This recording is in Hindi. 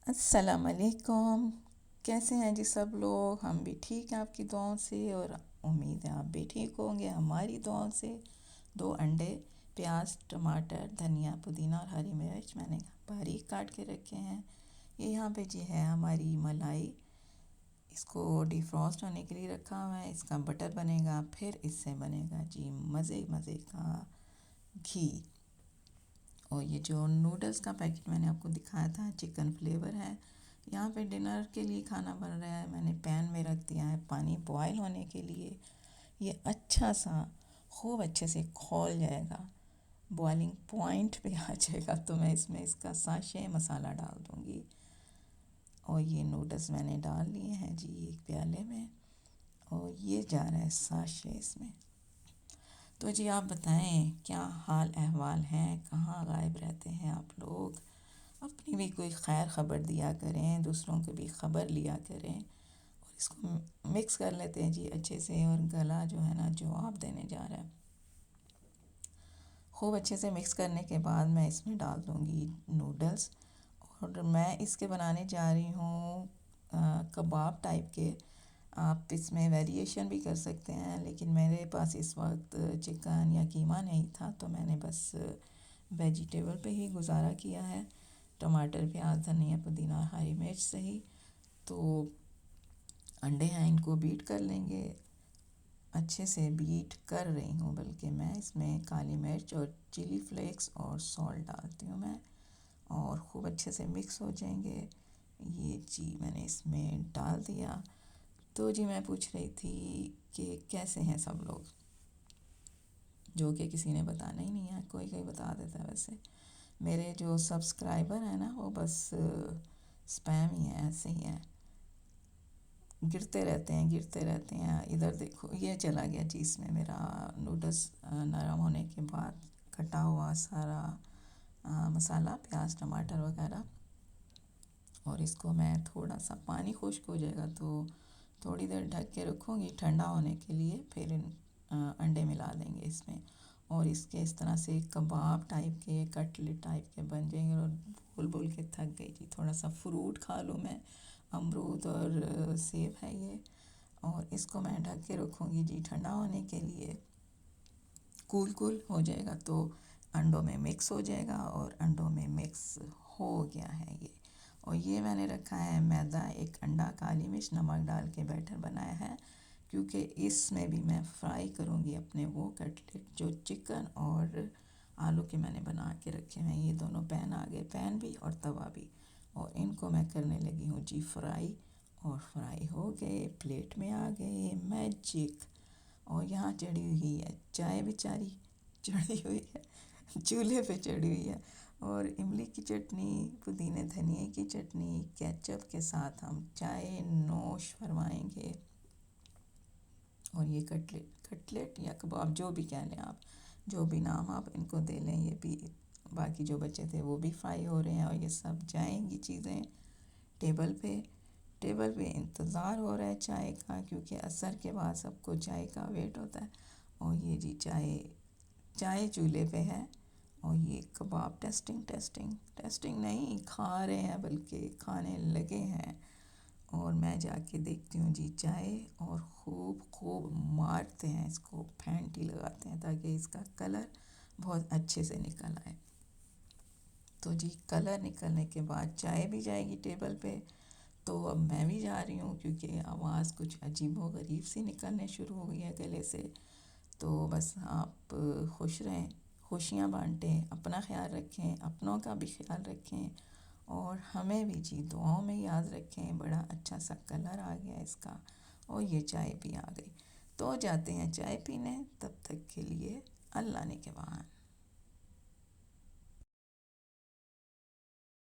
अस्सलाम वालेकुम। कैसे हैं जी सब लोग? हम भी ठीक हैं आपकी दुआओं से, और उम्मीद है आप भी ठीक होंगे हमारी दुआओं से। 2 अंडे, प्याज, टमाटर, धनिया, पुदीना और हरी मिर्च मैंने बारीक काट के रखे हैं। ये यहाँ पे जी है हमारी मलाई। इसको डिफ्रॉस्ट होने के लिए रखा हुआ है। इसका बटर बनेगा, फिर इससे बनेगा जी मज़े मज़े का घी। और ये जो नूडल्स का पैकेट मैंने आपको दिखाया था, चिकन फ्लेवर है। यहाँ पे डिनर के लिए खाना बन रहा है। मैंने पैन में रख दिया है पानी बॉयल होने के लिए। ये अच्छा सा खूब अच्छे से खौल जाएगा, बॉइलिंग पॉइंट पे आ जाएगा, तो मैं इसमें इसका साशे मसाला डाल दूँगी। और ये नूडल्स मैंने डाल लिए हैं जी एक प्याले में, और ये जा रहा है साशे इसमें। तो जी आप बताएं क्या हाल अहवाल हैं, कहाँ गायब रहते हैं आप लोग? अपनी भी कोई खैर ख़बर दिया करें, दूसरों की भी ख़बर लिया करें। और इसको मिक्स कर लेते हैं जी अच्छे से, और गला जो है ना जवाब देने जा रहा है। खूब अच्छे से मिक्स करने के बाद मैं इसमें डाल दूँगी नूडल्स। और मैं इसके बनाने जा रही हूँ कबाब टाइप के। आप इसमें वेरिएशन भी कर सकते हैं, लेकिन मेरे पास इस वक्त चिकन या कीमा नहीं था, तो मैंने बस वेजिटेबल पे ही गुजारा किया है। टमाटर, प्याज, धनिया, पुदीना, हरी मिर्च से ही। तो अंडे हैं, इनको बीट कर लेंगे। अच्छे से बीट कर रही हूँ, बल्कि मैं इसमें काली मिर्च और चिली फ्लेक्स और सॉल्ट डालती हूँ मैं, और खूब अच्छे से मिक्स हो जाएंगे। ये जी मैंने इसमें डाल दिया। तो जी मैं पूछ रही थी कि कैसे हैं सब लोग, जो कि किसी ने बताना ही नहीं है। कोई कोई बता देता है। वैसे मेरे जो सब्सक्राइबर हैं ना, वो बस स्पैम ही है, ऐसे ही हैं, गिरते रहते हैं गिरते रहते हैं। इधर देखो, ये चला गया जी इसमें मेरा नूडल्स नरम होने के बाद कटा हुआ सारा मसाला, प्याज, टमाटर वगैरह। और इसको मैं थोड़ा सा पानी खुश्क हो जाएगा तो थोड़ी देर ढक के रखूँगी ठंडा होने के लिए। फिर अंडे मिला देंगे इसमें, और इसके इस तरह से कबाब टाइप के, कटलेट टाइप के बन जाएंगे। और बोल बोल के थक गई जी, थोड़ा सा फ्रूट खा लूँ मैं। अमरूद और सेब है ये। और इसको मैं ढक के रखूँगी जी ठंडा होने के लिए। कूल कूल हो जाएगा तो अंडों में मिक्स हो जाएगा, और अंडों में मिक्स हो गया है ये। और ये मैंने रखा है मैदा, एक अंडा, काली मिर्च, नमक डाल के बैटर बनाया है, क्योंकि इसमें भी मैं फ्राई करूँगी अपने वो कटलेट जो चिकन और आलू के मैंने बना के रखे हैं। ये दोनों पैन आ गए, पैन भी और तवा भी, और इनको मैं करने लगी हूँ जी फ्राई। और फ्राई हो गए, प्लेट में आ गए, मैजिक। और यहाँ चढ़ी हुई है चाय, बेचारी चढ़ी हुई है, चूल्हे पे चढ़ी हुई है। और इमली की चटनी, पुदीने धनिए की चटनी, केचप के साथ हम चाय नोश फरमाएंगे। और ये कटलेट, कटलेट या कबाब जो भी कह लें आप, जो भी नाम आप इनको दे लें, ये भी बाकी जो बच्चे थे वो भी फ्राई हो रहे हैं। और ये सब जाएंगी चीज़ें टेबल पे। टेबल पे इंतज़ार हो रहा है चाय का, क्योंकि असर के बाद सबको चाय का वेट होता है। और ये जी चाय, चाय चूल्हे पे है। और ये कबाब टेस्टिंग टेस्टिंग टेस्टिंग नहीं खा रहे हैं, बल्कि खाने लगे हैं। और मैं जाके देखती हूँ जी चाय, और खूब खूब मारते हैं इसको, फैंटी लगाते हैं ताकि इसका कलर बहुत अच्छे से निकल आए। तो जी कलर निकलने के बाद चाय भी जाएगी टेबल पे। तो अब मैं भी जा रही हूँ, क्योंकि आवाज़ कुछ अजीब व गरीब सी निकलने शुरू हो गई है गले से। तो बस आप खुश रहें, खुशियाँ बांटें, अपना ख्याल रखें, अपनों का भी ख्याल रखें, और हमें भी जी दुआओं में याद रखें। बड़ा अच्छा सा कलर आ गया इसका, और ये चाय भी आ गई। तो जाते हैं चाय पीने, तब तक के लिए अल्लाह ने के बाद।